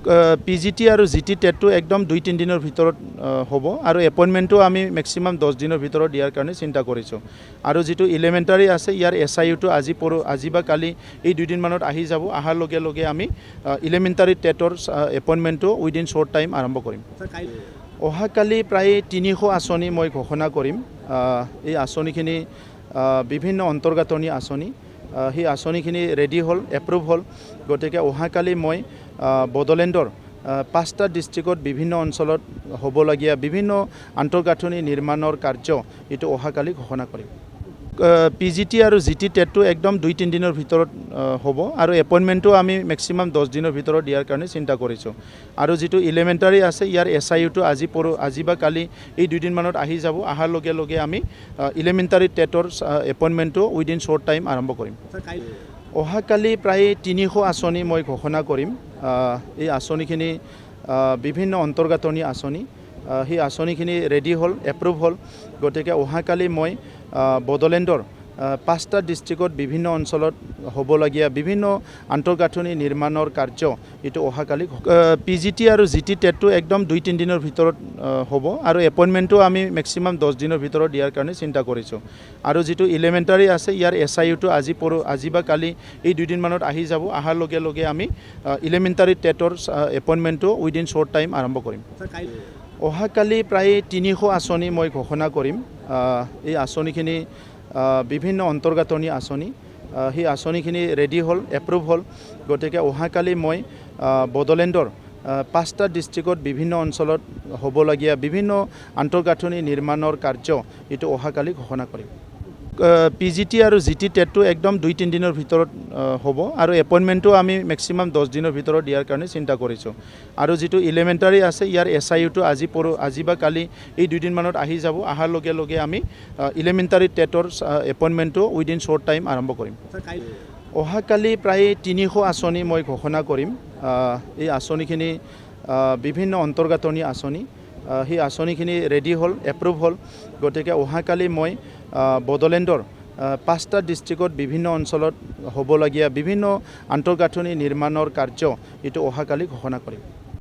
Pgt আৰু Gt টেটটো একদম 2-3 দিনৰ ভিতৰত হ'ব আৰু এপইণ্টমেণ্টটো আমি মেক্সিমাম 10 দিনৰ ভিতৰত দিয়াৰ কাৰণে চিন্তা কৰিছোঁ আৰু যিটো এলিমেণ্টাৰী আছে ইয়াৰ SIU-টো আজি বা কালি এই 2 দিনমানত আহি যাব। অহাৰ লগে লগে আমি এলিমেণ্টাৰী টেটৰ এপইণ্টমেণ্টটো উইদিন শ্বৰ্ট টাইম আৰম্ভ কৰিম। অহাকালি প্ৰায় 300 আঁচনি মই ঘোষণা কৰিম। এই আঁচনিখিনি বিভিন্ন অন্তৰ্গাঁথনি আঁচনি, সেই আঁচনিখিনি ৰেডি হ'ল, এপ্ৰুভ হ'ল। গতিকে অহাকালি মই বড়োলেণ্ডৰ 5টা ডিষ্ট্ৰিক্টত বিভিন্ন অঞ্চলত হ'বলগীয়া বিভিন্ন আন্তঃগাঁথনি নিৰ্মাণৰ কাৰ্য এইটো অহাকালি ঘোষণা কৰিম। Pgt আৰু Gt টেটটো একদম 2-3 দিনৰ ভিতৰত হ'ব আৰু এপইণ্টমেণ্টটো আমি মেক্সিমাম 10 দিনৰ ভিতৰত দিয়াৰ কাৰণে চিন্তা কৰিছোঁ আৰু যিটো এলিমেণ্টাৰী আছে ইয়াৰ SIU-টো আজি বা কালি এই 2 দিনমানত আহি যাব। অহাৰ লগে লগে আমি এলিমেণ্টাৰী টেটৰ এপইণ্টমেণ্টটো উইদিন শ্বৰ্ট টাইম আৰম্ভ কৰিম। অহাকালি প্ৰায় 300 আঁচনি মই ঘোষণা কৰিম। এই আঁচনিখিনি বিভিন্ন অন্তৰ্গাঁথনি আঁচনি, সেই আঁচনিখিনি ৰেডি হ'ল, এপ্ৰুভ হ'ল। গতিকে অহাকালি মই বড়োলেণ্ডৰ 5টা ডিষ্ট্ৰিক্টত বিভিন্ন অঞ্চলত হ'বলগীয়া বিভিন্ন আন্তঃগাঁথনি নিৰ্মাণৰ কাৰ্য এইটো অহাকালি Pgt আৰু Gt টেটটো একদম 2-3 দিনৰ ভিতৰত হ'ব আৰু এপইণ্টমেণ্টটো আমি মেক্সিমাম 10 দিনৰ ভিতৰত দিয়াৰ কাৰণে চিন্তা কৰিছোঁ আৰু যিটো এলিমেণ্টাৰী আছে ইয়াৰ SIU-টো আজি বা কালি এই 2 দিনমানত আহি যাব। অহাৰ লগে লগে আমি এলিমেণ্টাৰী টেটৰ এপইণ্টমেণ্টটো উইদিন শ্বৰ্ট টাইম আৰম্ভ কৰিম। অহাকালি প্ৰায় 300 আঁচনি মই ঘোষণা কৰিম। এই আঁচনিখিনি বিভিন্ন অন্তৰ্গাঁথনি আঁচনি, সেই আঁচনিখিনি ৰেডি হ'ল, এপ্ৰুভ হ'ল। গতিকে অহাকালি মই বড়োলেণ্ডৰ 5টা ডিষ্ট্ৰিক্টত বিভিন্ন অঞ্চলত হ'বলগীয়া বিভিন্ন আন্তঃগাঁথনি নিৰ্মাণৰ কাৰ্য এইটো অহাকালি ঘোষণা কৰিম। Pgt আৰু Gt টেটটো একদম 2-3 দিনৰ ভিতৰত হ'ব আৰু এপইণ্টমেণ্টটো আমি মেক্সিমাম 10 দিনৰ ভিতৰত দিয়াৰ কাৰণে চিন্তা কৰিছোঁ আৰু যিটো এলিমেণ্টাৰী আছে ইয়াৰ SIU-টো আজি বা কালি এই 2 দিনমানত আহি যাব। অহাৰ লগে লগে আমি এলিমেণ্টাৰী টেটৰ এপইণ্টমেণ্টটো উইদিন শ্বৰ্ট টাইম আৰম্ভ কৰিম। অহাকালি প্ৰায় 300 আঁচনি মই ঘোষণা কৰিম। এই আঁচনিখিনি বিভিন্ন অন্তৰ্গাঁথনি আঁচনি, সেই আঁচনিখিনি ৰেডি হ'ল, এপ্ৰুভ হ'ল। গতিকে অহাকালি মই বড়োলেণ্ডৰ 5টা ডিষ্ট্ৰিক্টত বিভিন্ন অঞ্চলত হ'বলগীয়া বিভিন্ন আন্তঃগাঁথনি নিৰ্মাণৰ কাৰ্য এইটো অহাকালি ঘোষণা কৰিম।